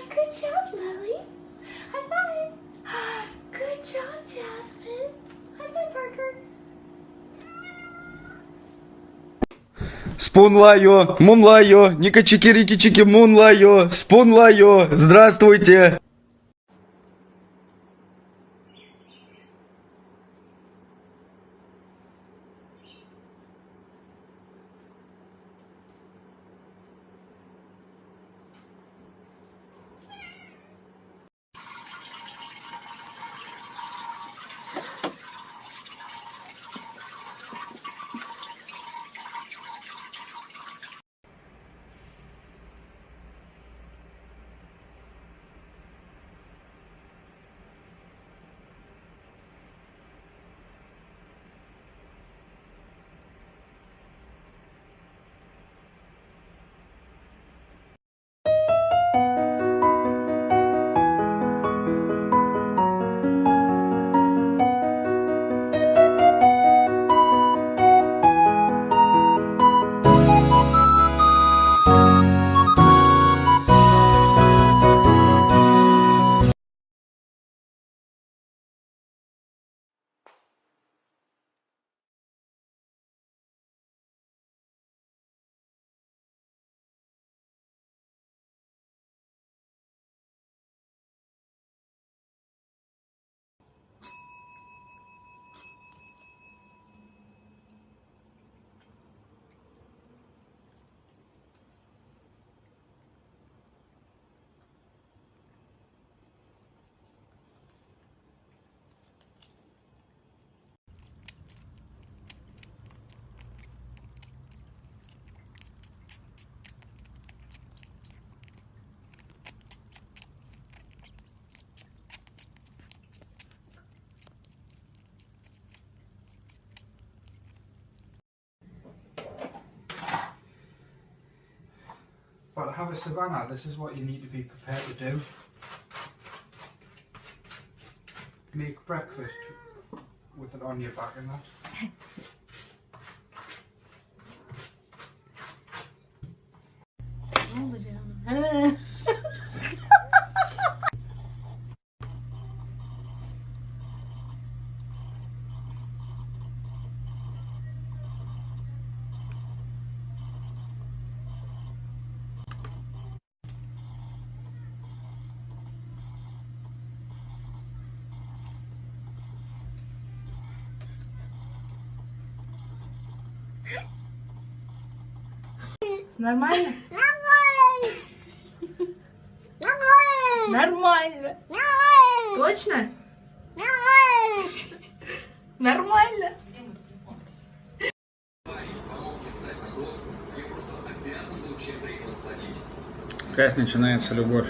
Good job, Lily. High five. Good job, Jasmine. High five, Parker. Спунлайо, мунлайо, ника-чики-рики-чики, мунлайо, спунлайо, здравствуйте. Well, to have a savannah, this is what you need to be prepared to do. Make breakfast with it on your back and that. Нормально? Нормально. Точно? Нормально. Опять начинается любовь.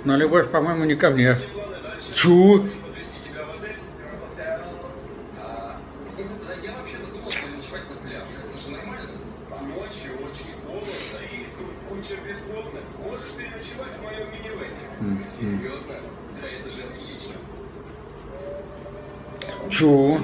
Но любовь, по-моему, не ко мне. Чу? Можешь переночевать в моем минивэне. Серьезно? Да это же отлично. Чу?